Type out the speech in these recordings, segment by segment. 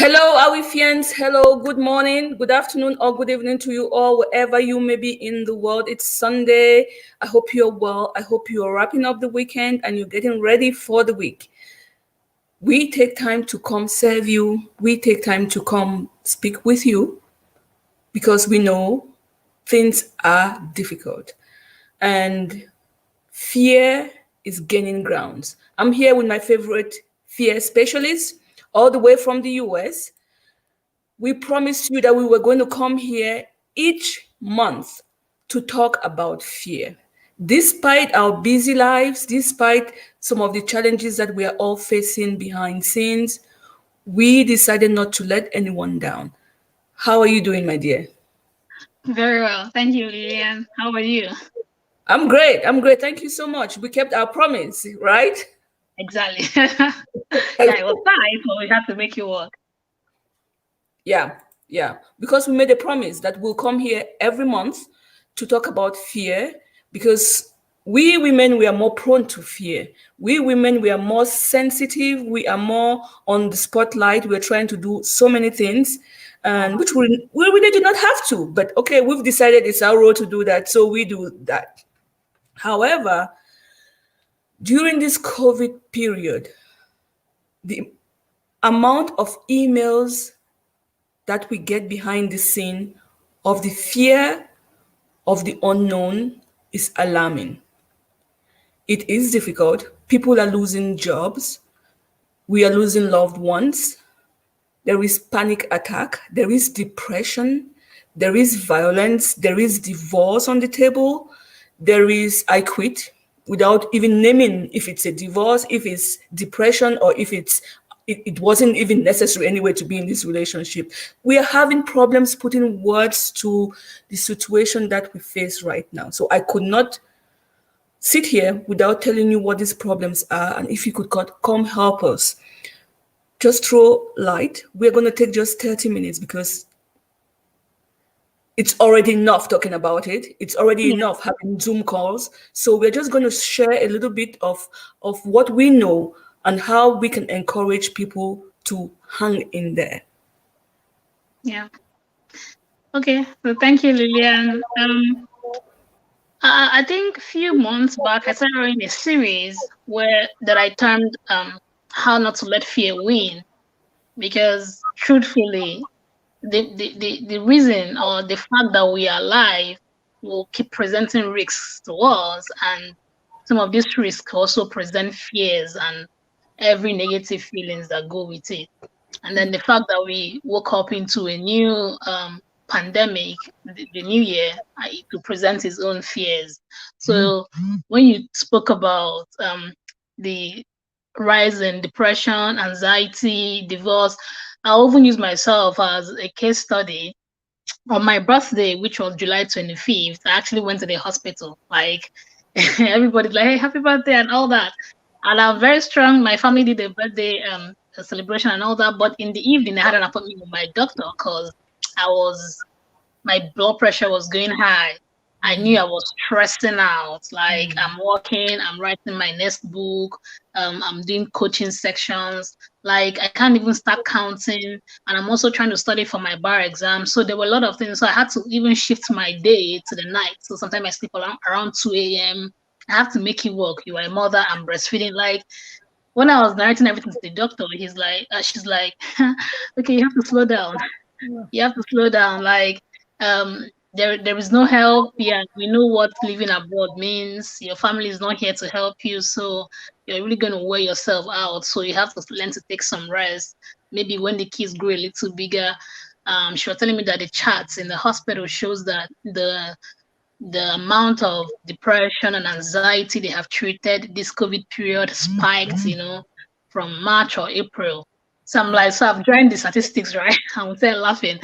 Hello, Awifians. Hello, good morning, good afternoon, or good evening to you all, wherever you may be in the world. It's Sunday. I hope you're well. I hope you're wrapping up the weekend and you're getting ready for the week. We take time to come serve you. We take time to come speak with you because we know things are difficult and fear is gaining grounds. I'm here with my favorite fear specialist all the way from the US. We promised you that we were going to come here each month to talk about fear. Despite our busy lives, despite some of the challenges that we are all facing behind scenes, we decided not to let anyone down. How are you doing, my dear? Very well. Thank you, Lillian. How are you? I'm great. I'm great. Thank you so much. We kept our promise, right? Exactly. Yeah, it was time, so we had to make you work. Yeah, yeah. Because we made a promise that we'll come here every month to talk about fear because we women, we are more prone to fear. We women, we are more sensitive. We are more on the spotlight. We're trying to do so many things, and which we really do not have to. But okay, we've decided it's our role to do that, so we do that. However, during this COVID period, the amount of emails that we get behind the scene of the fear of the unknown is alarming. It is difficult. People are losing jobs. We are losing loved ones. There is panic attack. There is depression. There is violence. There is divorce on the table. There is I quit without even naming if it's a divorce, if it's depression, or if it wasn't even necessary anyway to be in this relationship. We are having problems putting words to the situation that we face right now. So I could not sit here without telling you what these problems are and if you could come help us. Just throw light. We're going to take just 30 minutes because it's already enough talking about it. It's already Yeah. enough having Zoom calls. So we're just going to share a little bit of what we know and how we can encourage people to hang in there. Yeah. Okay. So thank you, Lillian. I think a few months back I started running a series where that I termed "How Not to Let Fear Win," because truthfully, the reason or the fact that we are alive will keep presenting risks to us, and some of these risks also present fears and every negative feelings that go with it. And then the fact that we woke up into a new pandemic, the new year, to present its own fears. So when you spoke about the rise in depression, anxiety, divorce, I often use myself as a case study. On my birthday, which was July 25th, I actually went to the hospital. Like everybody's like, "Hey, happy birthday," and all that. And I'm very strong. My family did a birthday a celebration and all that. But in the evening, I had an appointment with my doctor because I was my blood pressure was going high. I knew I was stressing out. Like I'm working, I'm writing my next book, I'm doing coaching sections. Like I can't even start counting, and I'm also trying to study for my bar exam. So there were a lot of things. So I had to even shift my day to the night. So sometimes I sleep around 2 a.m. I have to make it work. You are a mother, I'm breastfeeding. Like when I was narrating everything to the doctor, she's like, okay, you have to slow down. You have to slow down. Like, um, there is no help. Yeah, we know what living abroad means. Your family is not here to help you, so you're really going to wear yourself out. So you have to learn to take some rest. Maybe when the kids grow a little bigger. She was telling me that the charts in the hospital shows that the amount of depression and anxiety they have treated this COVID period spiked, from March or April. So I'm like, so I've joined the statistics, right? I'm still laughing.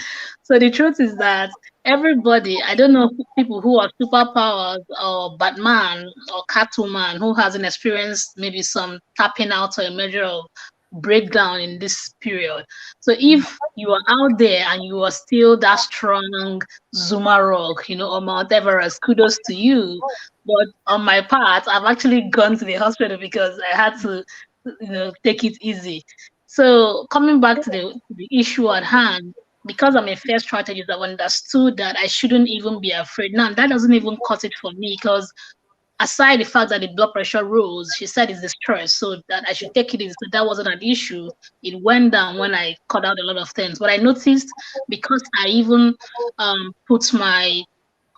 So the truth is that everybody, I don't know people who are superpowers or Batman or Catwoman who hasn't experienced maybe some tapping out or a measure of breakdown in this period. So if you are out there and you are still that strong Zuma Rock, or Mount Everest, kudos to you. But on my part, I've actually gone to the hospital because I had to, take it easy. So coming back to the issue at hand, because I'm a fair strategist, I've understood that I shouldn't even be afraid. Now that doesn't even cut it for me because aside the fact that the blood pressure rose, she said it's the stress, so that I should take it easy. So that wasn't an issue. It went down when I cut out a lot of things. But I noticed because I even put my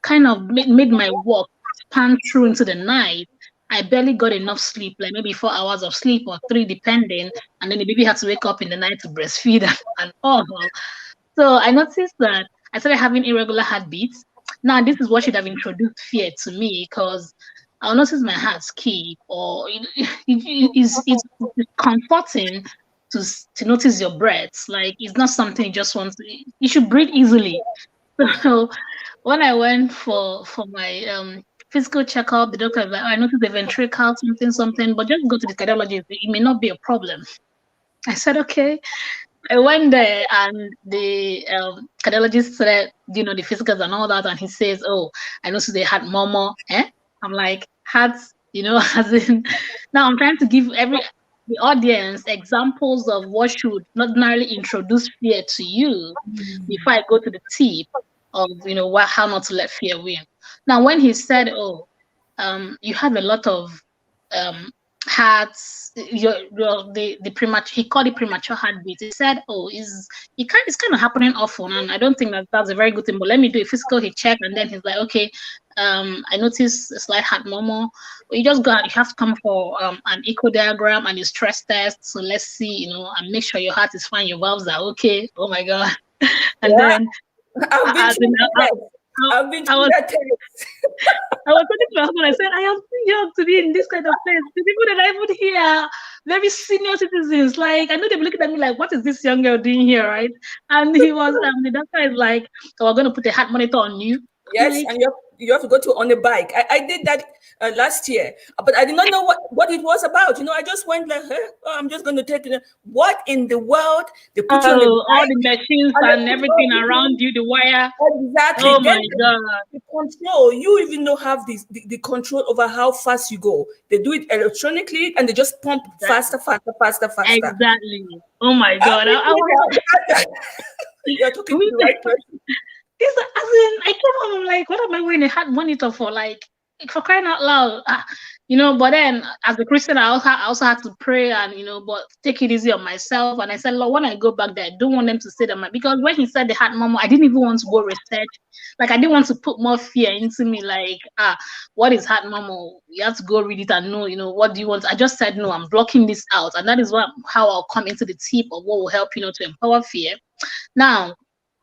kind of made my work span through into the night. I barely got enough sleep, like maybe 4 hours of sleep or three, depending. And then the baby had to wake up in the night to breastfeed and all. So I noticed that I started having irregular heartbeats. Now, this is what should have introduced fear to me because I'll notice my heart skip, or it's comforting to notice your breaths. Like it's not something you just want to. You should breathe easily. So when I went for my physical checkup, the doctor was like, "Oh, I noticed the ventricle, something, something, but just go to the cardiologist. It may not be a problem." I said, "Okay." I went there and the cardiologist said, the physicals and all that, and he says, "Oh, I noticed they had murmur." I'm like, "Hearts, as in." Now I'm trying to give the audience examples of what should not ordinarily introduce fear to you before I go to the tip of how not to let fear win. Now, when he said, "Oh, you have a lot of um hearts, the premature," he called it premature heartbeat. He said, "Oh, it's kind of happening often, and I don't think that's a very good thing. But let me do a physical." He checked, and then he's like, "Okay, I noticed a slight heart murmur. But you just you have to come for an echo diagram and a stress test. So let's see, and make sure your heart is fine, your valves are okay." Oh my god! And Yeah, then I've been as in, through the test. I've been I through was that test. I was talking to my husband. I said, "I am too young to be in this kind of place. The people that I put here are very senior citizens. Like, I know they'll be looking at me like, what is this young girl doing here, right?" And the doctor is like, "Oh, we're going to put a heart monitor on you." I'm Yes, like, and you have to go to on a bike. I did that last year, but I did not know what it was about. I just went like, "Huh, oh, I'm just going to take it." What in the world? They put you on a oh, all bike the machines and they and put all everything this around you, the wire. exactly. Oh Then my God. the control, you even don't have the control over how fast you go. They do it electronically and they just pump faster, Exactly. faster, faster, faster. Exactly. Oh my I God. mean, I was, you're talking to we the right person. This, as in, I came home, I'm like, what am I wearing a heart monitor for? Like, for crying out loud. But then as a Christian, I also had to pray and, but take it easy on myself. And I said, "Lord, when I go back there, I don't want them to say that because when he said the heart murmur, I didn't even want to go research. Like, I didn't want to put more fear into me. Like, what is heart murmur? You have to go read it and know, what do you want? I just said, no, I'm blocking this out. And that is how I'll come into the tip of what will help, to empower fear. Now,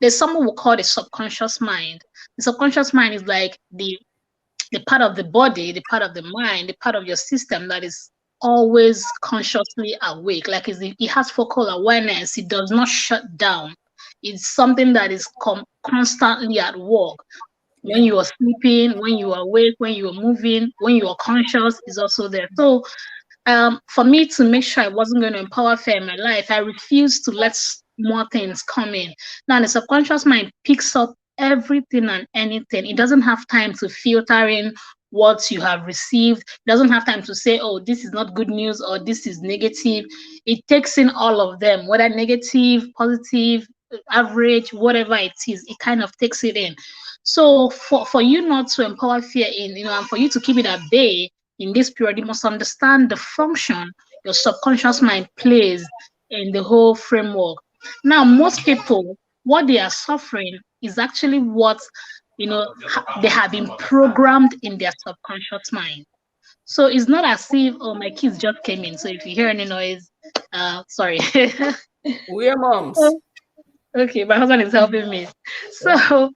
there's something we call the subconscious mind. The subconscious mind is like the part of the body, the part of the mind, the part of your system that is always consciously awake. Like it has focal awareness. It does not shut down. It's something that is constantly at work. When Yeah. you are sleeping, when you are awake, when you are moving, when you are conscious, is also there. So for me to make sure I wasn't going to empower fear in my life, I refused to let more things come in. Now, the subconscious mind picks up everything and anything. It doesn't have time to filter in what you have received. It doesn't have time to say, "Oh, this is not good news," or "This is negative." It takes in all of them, whether negative, positive, average, whatever it is, it kind of takes it in. So for you not to empower fear in, and for you to keep it at bay, in this period, you must understand the function your subconscious mind plays in the whole framework. Now, most people, what they are suffering is actually what they have been programmed in their subconscious mind. So it's not as if, "Oh, my kids just came in. So if you hear any noise, sorry." We're moms. Okay, my husband is helping me. Yeah.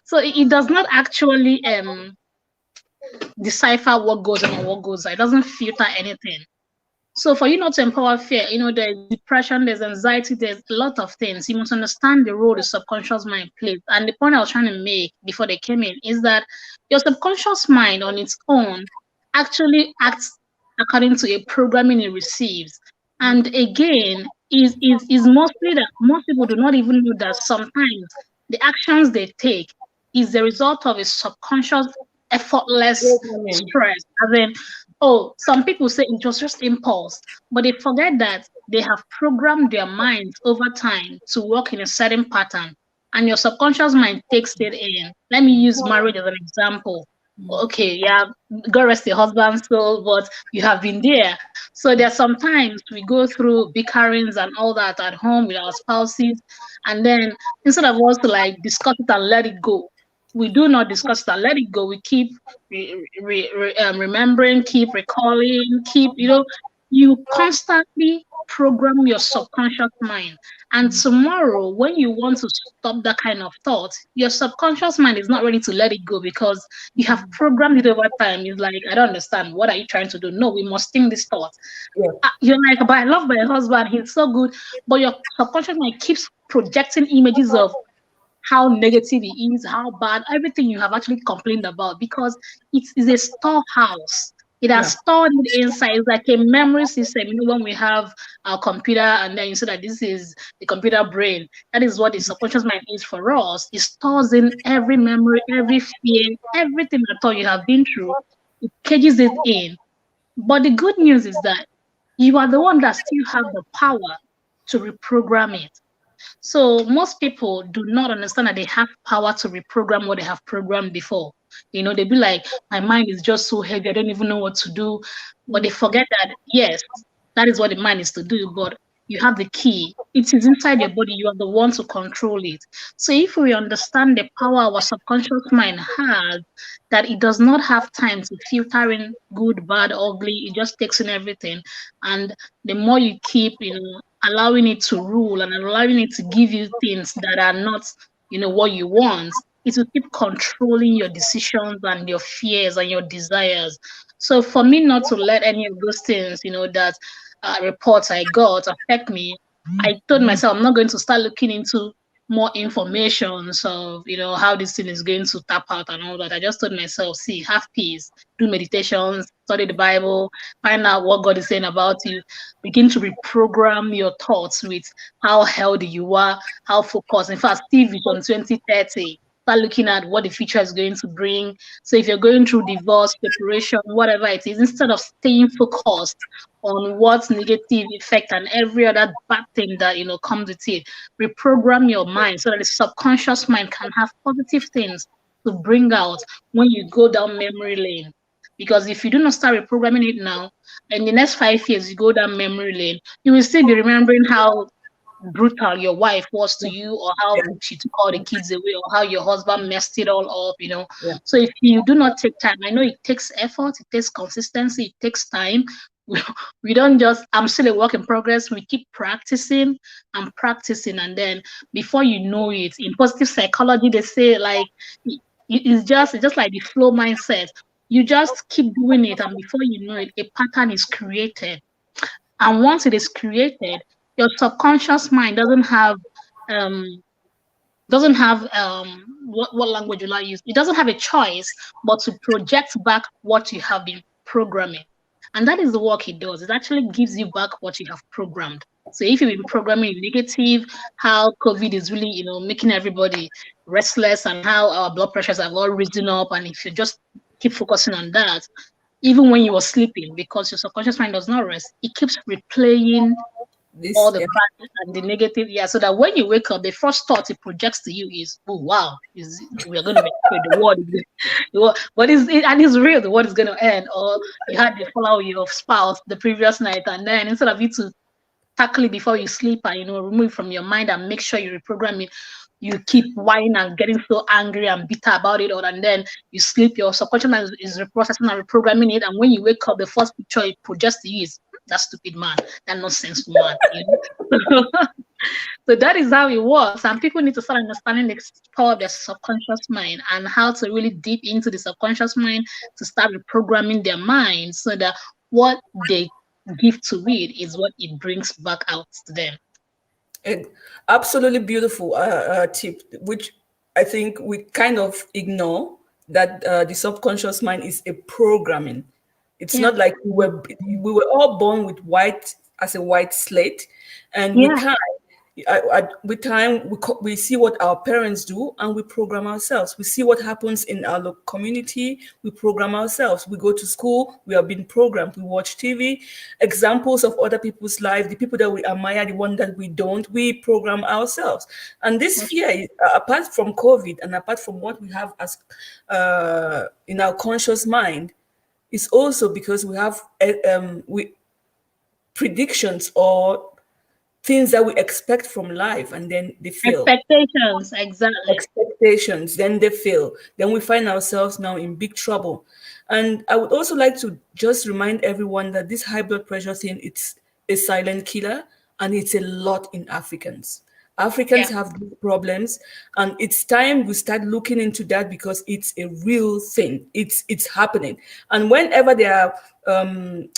So it does not actually decipher what goes on and what goes on. It doesn't filter anything. So for you not to empower fear, there's depression, there's anxiety, there's a lot of things. You must understand the role the subconscious mind plays. And the point I was trying to make before they came in is that your subconscious mind on its own actually acts according to a programming it receives. And again, is mostly that most people do not even know that sometimes the actions they take is the result of a subconscious effortless Programming. stress. As in, Oh, some people say it was just impulse, but they forget that they have programmed their minds over time to work in a certain pattern, and your subconscious mind takes it in. Let me use marriage as an example. Okay, yeah, God rest your husband's soul, but you have been there. So there are sometimes we go through bickerings and all that at home with our spouses, and then instead of us to like discuss it and let it go, we do not discuss it and let it go. We keep remembering, keep recalling, keep, you constantly program your subconscious mind. And tomorrow, when you want to stop that kind of thought, your subconscious mind is not ready to let it go because you have programmed it over time. It's like, I don't understand. What are you trying to do? No, we must think this thought. Yeah. You're like, but I love my husband. He's so good. But your subconscious mind keeps projecting images of how negative it is, how bad, everything you have actually complained about because it is a storehouse. It has Yeah. stored it inside. It's like a memory system. When we have our computer and then you say that this is the computer brain, that is what the subconscious mind is for us. It stores in every memory, every fear, everything at all you have been through. It cages it in. But the good news is that you are the one that still have the power to reprogram it. So most people do not understand that they have power to reprogram what they have programmed before. They be like, my mind is just so heavy, I don't even know what to do. But they forget that, yes, that is what the mind is to do, but you have the key. It is inside your body. You are the one to control it. So if we understand the power our subconscious mind has, that it does not have time to filter in good, bad, ugly, it just takes in everything. And the more you keep, allowing it to rule and allowing it to give you things that are not, what you want, it will keep controlling your decisions and your fears and your desires. So for me not to let any of those things, that reports I got affect me, I told myself I'm not going to start looking into more information of how this thing is going to tap out and all that. I just told myself, see, have peace, do meditations, study the Bible, find out what God is saying about you, begin to reprogram your thoughts with how healthy you are, how focused. In fact, Steve is on 2030. Start looking at what the future is going to bring. So if you're going through divorce, separation, whatever it is, instead of staying focused on what's negative effect and every other bad thing that comes with it, reprogram your mind so that the subconscious mind can have positive things to bring out when you go down memory lane. Because if you do not start reprogramming it now, in the next 5 years, you go down memory lane, you will still be remembering how brutal your wife was to you, or how Yeah. she took all the kids away, or how your husband messed it all up. Yeah. So if you do not take time, I know it takes effort, it takes consistency, it takes time. We, we don't just, I'm still a work in progress. We keep practicing and practicing, and then before you know it, in positive psychology, they say like it's just like the flow mindset. You just keep doing it, and before you know it, a pattern is created. And once it is created, your subconscious mind um what language will I use? It doesn't have a choice but to project back what you have been programming. And that is the work it does. It actually gives you back what you have programmed. So if you've been programming negative, how COVID is really, making everybody restless and how our blood pressures have all risen up, and if you just keep focusing on that, even when you are sleeping, because your subconscious mind does not rest, it keeps replaying all This. the Yeah. bad and the negative. Yeah, so that when you wake up, the first thought it projects to you is, oh wow, we're going to be the world. But and it's real, the world is going to end. Or you had the follow your spouse the previous night, and then instead of you to tackle it before you sleep and remove it from your mind and make sure you reprogram it, you keep whining and getting so angry and bitter about it, or and then you sleep, your subconscious mind is reprocessing and reprogramming it, and when you wake up, the first picture it projects to you is that stupid man, that nonsenseful man. So that is how it works, and people need to start understanding the power of their subconscious mind and how to really deep into the subconscious mind to start reprogramming their mind so that what they give to it is what it brings back out to them. And absolutely beautiful tip, which I think we kind of ignore, that the subconscious mind is a programming. It's Yeah, not like we were all born with white as a white slate, and we yeah, can with time we see what our parents do and we program ourselves. We see what happens in our community, we program ourselves. We go to school, we are being programmed. We watch TV, examples of other people's life, the people that we admire, the one that we don't, we program ourselves. And this fear is, apart from COVID and apart from what we have as in our conscious mind, is also because we have we predictions or things that we expect from life, and then they fail. Expectations, exactly. Expectations, then they fail. Then we find ourselves now in big trouble. And I would also like to just remind everyone that this high blood pressure thing, it's a silent killer, and it's a lot in Africans. Africans Yeah, have these problems, and it's time we start looking into that because it's a real thing. It's happening, and whenever there are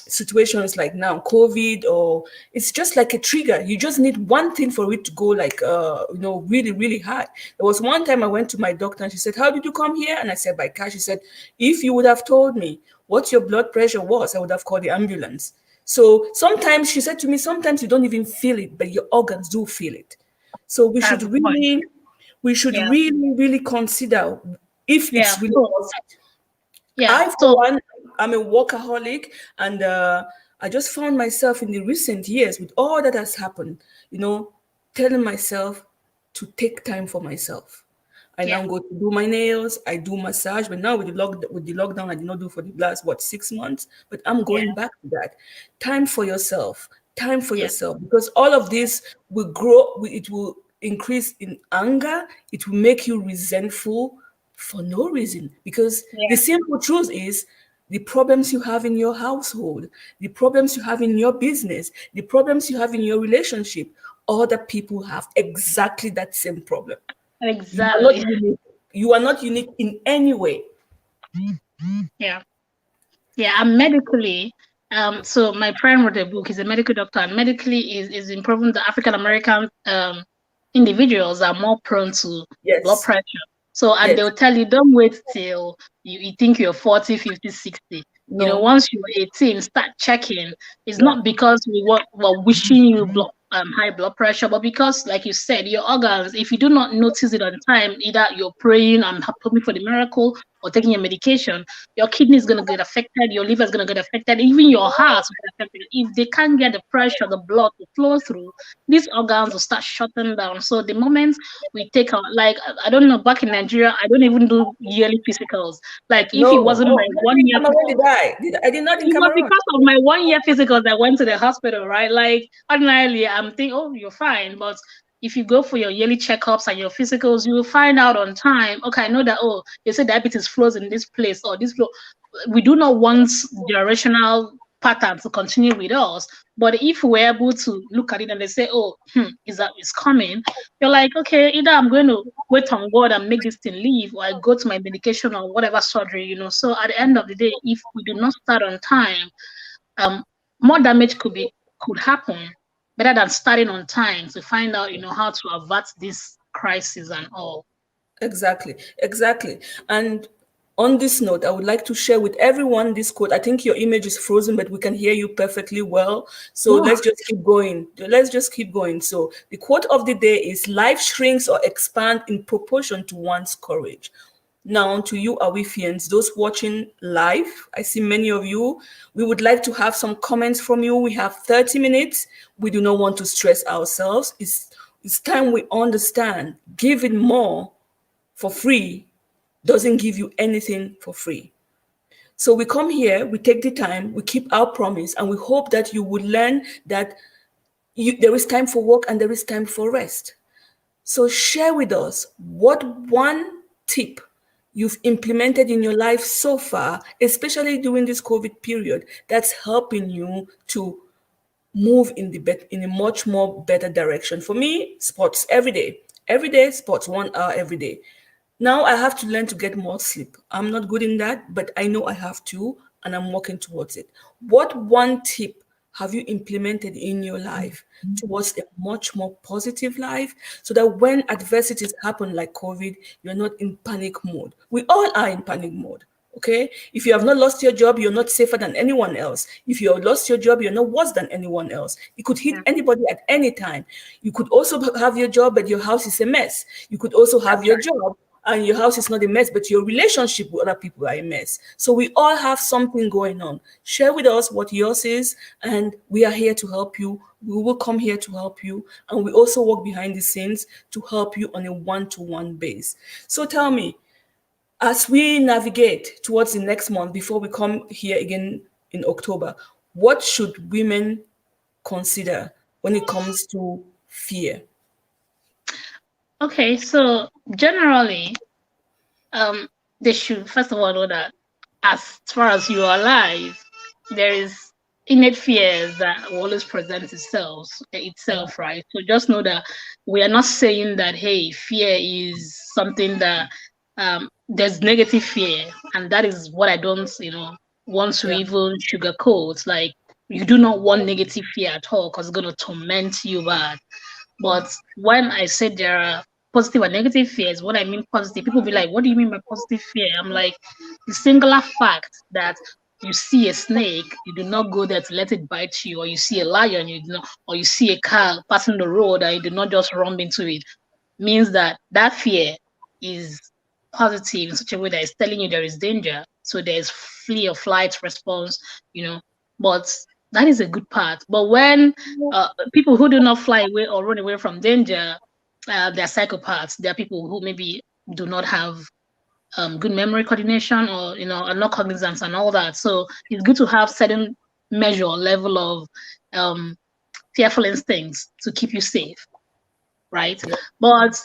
situations like now, COVID, or it's just like a trigger. You just need one thing for it to go like really really high. There was one time I went to my doctor and she said, "How did you come here?" And I said, "By car." She said, "If you would have told me what your blood pressure was, I would have called the ambulance." So sometimes she said to me, sometimes you don't even feel it, but your organs do feel it. So that's the point. we should Yeah, really, really consider if yeah. it's really So, worth it. yeah. I, for So, one, I'm a workaholic, and I just found myself in the recent years with all that has happened, telling myself to take time for myself. I yeah, now go to do my nails. I do massage, but now with the lockdown, I did not do for the last 6 months. But I'm yeah, going back to that. Time for yourself. Time for yeah, yourself, because all of this will grow. It will increase in anger. It will make you resentful for no reason. Because the yeah. simple truth is, the problems you have in your household, the problems you have in your business, the problems you have in your relationship, other people have exactly that same problem. You are not Exactly. unique. You are not unique in any way. Yeah. Yeah, I'm medically. So my friend wrote a book. He's a medical doctor, and medically is improving the African American individuals are more prone to blood Yes. pressure. So, and Yes. they'll tell you, don't wait till you think you're 40, 50, 60. No. Once you're 18, start checking. It's Yeah. not because we're wishing you high blood pressure, but because, like you said, your organs, if you do not notice it on time, either you're praying and hoping for the miracle or taking your medication, your kidney is going to get affected, your liver is going to get affected, even your heart will get affected. If they can't get the pressure, the blood to flow through, these organs will start shutting down. So the moment we take out, like, I don't know, back in Nigeria, I don't even do yearly physicals. Like, if No. it wasn't Oh, my maybe one in year Cameroon did I? I did not in it was Cameroon. because of my 1 year physicals that went to the hospital, right? Like ordinarily, I'm thinking, oh, you're fine. But if you go for your yearly checkups and your physicals, you will find out on time. Okay, I know that. Oh, they say diabetes flows in this place or this flow. We do not want generational pattern to continue with us. But if we're able to look at it and they say, oh, is that it's coming, you're like, okay, either I'm going to wait on God and make this thing leave, or I go to my medication or whatever surgery. So at the end of the day, if we do not start on time, um, more damage could happen better than starting on time to find out, how to avert this crisis and all. Exactly, exactly. And on this note, I would like to share with everyone this quote. I think your image is frozen, but we can hear you perfectly well. So Oh, let's just keep going. Let's just keep going. So the quote of the day is: life shrinks or expands in proportion to one's courage. Now, to you Awifians, those watching live, I see many of you. We would like to have some comments from you. We have 30 minutes. We do not want to stress ourselves. It's time we understand giving more for free doesn't give you anything for free. So we come here, we take the time, we keep our promise, and we hope that you will learn that there is time for work and there is time for rest. So share with us what one tip you've implemented in your life so far, especially during this COVID period, that's helping you to move in a much more better direction. For me, sports every day, sports 1 hour every day. Now I have to learn to get more sleep. I'm not good in that, but I know I have to, and I'm working towards it. What one tip have you implemented in your life towards a much more positive life, so that when adversities happen like COVID, you're not in panic mode? We all are in panic mode. Okay, if you have not lost your job, you're not safer than anyone else. If you have lost your job, you're not worse than anyone else. It could hit Yeah. anybody at any time. You could also have your job, but your house is a mess. You could also have That's your right. job and your house is not a mess, but your relationship with other people are a mess. So we all have something going on. Share with us what yours is, and we are here to help you. We will come here to help you, and we also work behind the scenes to help you on a one-to-one base. So tell me, as we navigate towards the next month before we come here again in October, what should women consider when it comes to fear? Okay, so generally, um, they should first of all know that as far as you are alive, there is innate fears that will always present itself, right? So just know that we are not saying that hey, fear is something that there's negative fear, and that is what I don't, want to Yeah, even sugarcoat. Like you do not want negative fear at all because it's gonna torment you bad. But when I said there are positive and negative fears, what I mean positive, people be like, what do you mean by positive fear? I'm like, the singular fact that you see a snake, you do not go there to let it bite you, or you see a lion, you do not, or you see a car passing the road and you do not just run into it, means that that fear is positive in such a way that it's telling you there is danger. So there's flee or flight response, you know. But that is a good part. But when people who do not fly away or run away from danger, they're psychopaths. They are people who maybe do not have good memory coordination or are not cognizant and all that. So it's good to have certain measure level of um, fearful instincts to keep you safe, right? yeah, But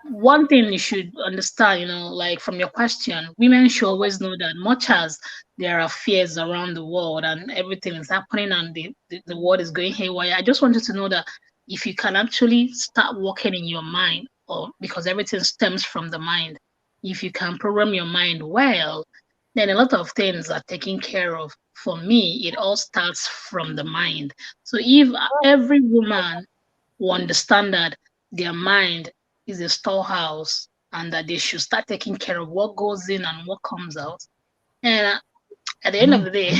one thing you should understand, like from your question, women should always know that much as there are fears around the world and everything is happening and the world is going haywire, I just want you to know that if you can actually start working in your mind, or because everything stems from the mind, if you can program your mind well, then a lot of things are taken care of. For me, it all starts from the mind. So if every woman will understand that their mind is a storehouse and that they should start taking care of what goes in and what comes out. And at the end of the day,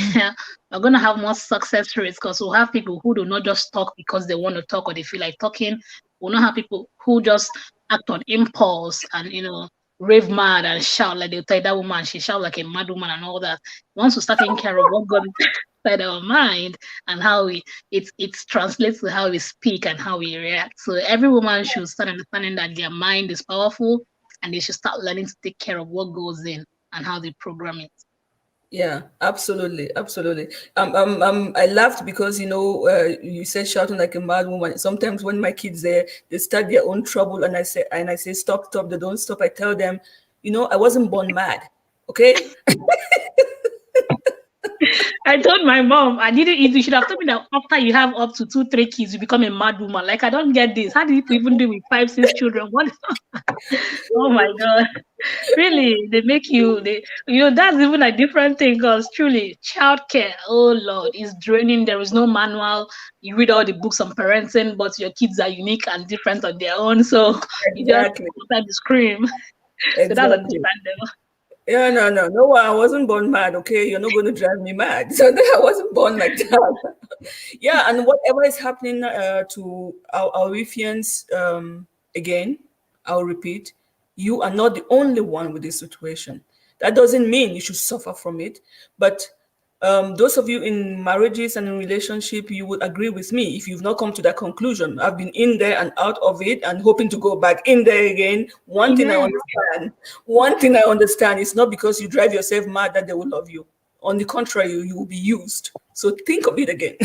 we're going to have more success rates because we'll have people who do not just talk because they want to talk or they feel like talking. We'll not have people who just act on impulse and, rave mad and shout like they'll tell that woman, she shout like a mad woman and all that. Once we start taking care of what God inside our mind and how it translates to how we speak and how we react. So every woman should start understanding that their mind is powerful and they should start learning to take care of what goes in and how they program it. yeah, absolutely, absolutely. I laughed because you said shouting like a mad woman. Sometimes when my kids they start their own trouble, and I say stop, stop. They don't stop. I tell them, I wasn't born mad. Okay. I told my mom, I didn't. You should have told me that after you have up to 2, 3 kids, you become a mad woman. Like I don't get this. How do people even do with 5, 6 children? What? Oh my god! Really? They make you. That's even a different thing. Because truly, childcare. Oh Lord, is draining. There is no manual. You read all the books on parenting, but your kids are unique and different on their own. So you just Exactly. sometimes scream. So that's a Exactly. different level. Yeah, no, no, no. I wasn't born mad. Okay, you're not going to drive me mad. So I wasn't born like that. Yeah, and whatever is happening to our Riffians, again, I'll repeat, you are not the only one with this situation. That doesn't mean you should suffer from it, but those of you in marriages and in relationship, you would agree with me if you've not come to that conclusion. I've been in there and out of it and hoping to go back in there again. Amen. One thing I understand is not because you drive yourself mad that they will love you. On the contrary, you will be used. So think of it again.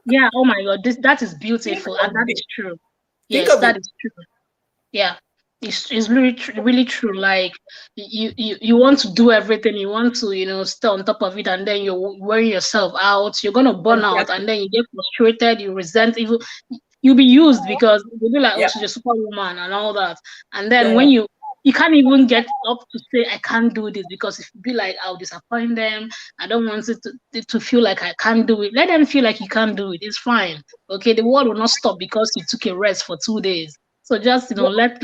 Yeah. Oh my God. That is Think beautiful, of and that it. is true. Think Yes, of it. that is true. Yeah, it's really true. Like you want to do everything, you want to stay on top of it, and then you're wearing yourself out. You're gonna burn out, Exactly. and then you get frustrated. You resent even. You'll be used because you'll be like, oh, Yeah. she's a superwoman and all that. And then Yeah. when you can't even get up to say I can't do this because if you be like I'll disappoint them. I don't want it to feel like I can't do it. Let them feel like you can't do it. It's fine. Okay, the world will not stop because you took a rest for 2 days. So just Yeah. let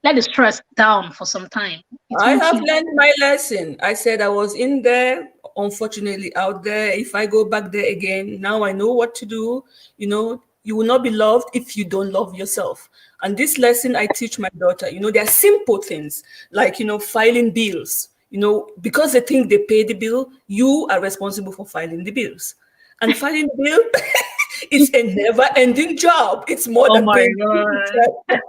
let the stress down for some time. It I won't have kill you. learned my lesson. I said I was in there, unfortunately out there. If I go back there again, now I know what to do. You will not be loved if you don't love yourself. And this lesson I teach my daughter, there are simple things like, filing bills. Because they think they pay the bill, you are responsible for filing the bills. And filing the bill is a never-ending job. It's more Oh than my paying the god. bill.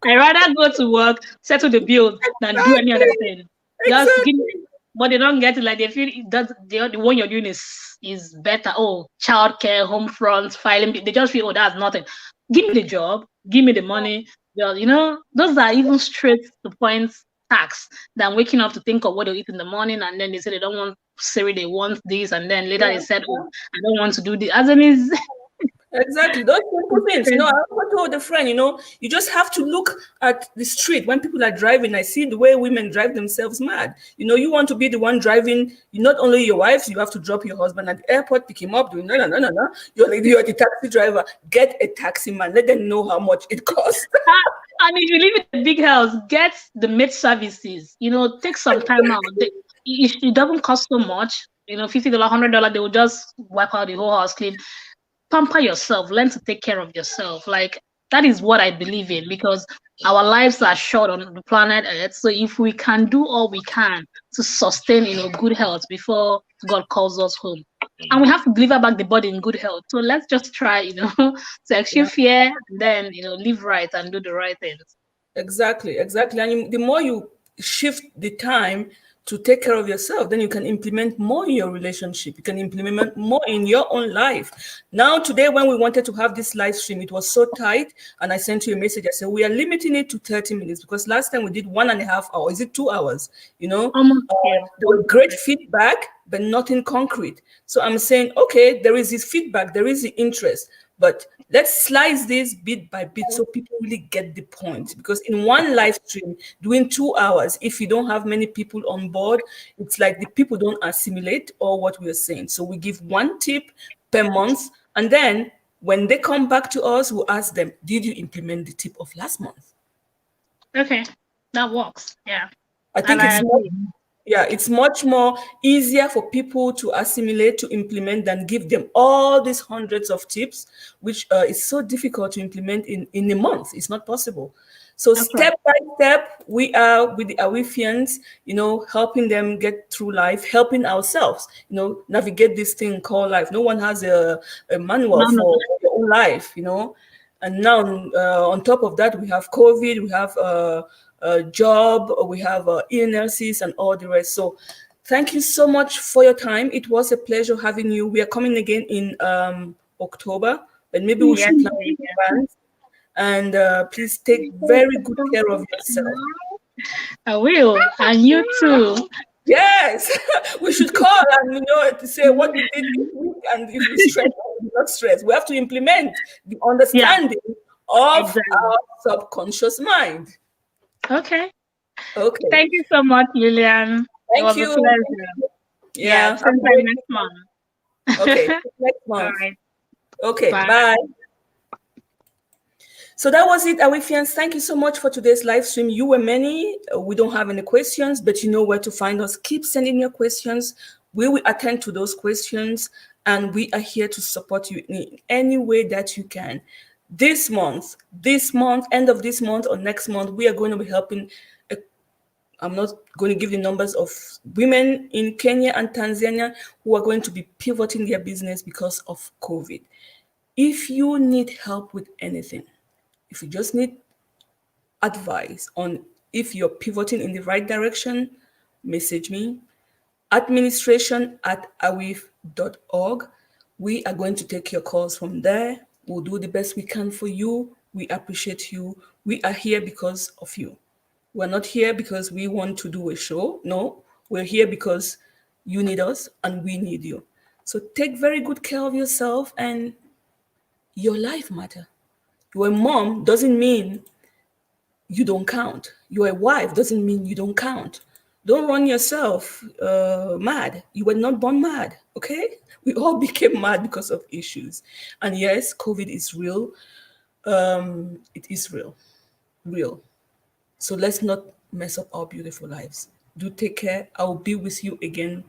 I rather go to work, settle the bills than do any other Exactly. thing. Just give Exactly. but they don't get it. Like they feel it does the one you're doing is better. Oh, childcare, home fronts, filing. They just feel, oh, that's nothing. Give me the job, give me the money. Well, those are even straight to point tax than waking up to think of what they'll eat in the morning, and then they say they don't want cereal, they want this, and then later they Yeah. said, oh, I don't want to do this. As in is Exactly. Those simple things. I crazy. also told a friend, you just have to look at the street when people are driving. I see the way women drive themselves mad. You want to be the one driving, not only your wife, you have to drop your husband at the airport, pick him up, doing no, no, no, no, no. You're the taxi driver. Get a taxi man. Let them know how much it costs. And if you live in a big house, get the maid services. Take some time out. It doesn't cost so much. $50, $100, they will just wipe out the whole house clean. Pamper yourself. Learn to take care of yourself. Like that is what I believe in because our lives are short on the planet Earth. So if we can do all we can to sustain, good health before God calls us home, and we have to deliver back the body in good health. So let's just try, to achieve Yeah. fear and then, live right and do the right things. Exactly, exactly. And the more you shift the time to take care of yourself, then you can implement more in your relationship. You can implement more in your own life. Now, today, when we wanted to have this live stream, it was so tight. And I sent you a message. I said, we are limiting it to 30 minutes because last time we did 1.5 hours. Is it 2 hours? Almost, yeah. There was great feedback, but nothing concrete. So I'm saying, okay, there is this feedback, there is the interest, but let's slice this bit by bit so people really get the point. Because in one live stream, doing 2 hours, if you don't have many people on board, it's like the people don't assimilate all what we are saying. So we give one tip per month, and then when they come back to us, we'll ask them, did you implement the tip of last month? Okay, that works. Yeah, I and think I it's more, agree. yeah, it's much more easier for people to assimilate, to implement, than give them all these hundreds of tips, which is so difficult to implement in a month. It's not possible. So That's right. step by step, we are with the Awifians, helping them get through life, helping ourselves, navigate this thing called life. No one has a manual None of for your own life. And now, on top of that, we have COVID, we have a job, we have illnesses, and all the rest. So, thank you so much for your time. It was a pleasure having you. We are coming again in October, but maybe we yes, should plan in yeah. advance. And please take very good care of yourself. I will, and you too. Yes, we should call and to say what we did this week, and if we stress or we not stress, we have to implement the Yeah, understanding of exactly. our subconscious mind. Okay. Okay, Thank you so much, Lillian. It thank was a you. pleasure. Yeah, Yeah, have same a time great next Okay, month. next All month. right. Okay, Bye. bye. So that was it, Awifians. Thank you so much for today's live stream. You were many. We don't have any questions, but you know where to find us. Keep sending your questions. We will attend to those questions, and we are here to support you in any way that you can. This month, end of this month or next month, we are going to be helping. I'm not going to give the numbers of women in Kenya and Tanzania who are going to be pivoting their business because of COVID. If you need help with anything, if you just need advice on if you're pivoting in the right direction, message me. Administration@awif.org. We are going to take your calls from there. We'll do the best we can for you. We appreciate you. We are here because of you. We're not here because we want to do a show. No, we're here because you need us and we need you. So take very good care of yourself, and your life matter. You're a mom doesn't mean you don't count. You're a wife doesn't mean you don't count. Don't run yourself mad. You were not born mad, okay? We all became mad because of issues. And yes, COVID is real. It is real, real. So let's not mess up our beautiful lives. Do take care. I will be with you again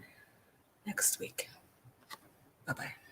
next week. Bye bye.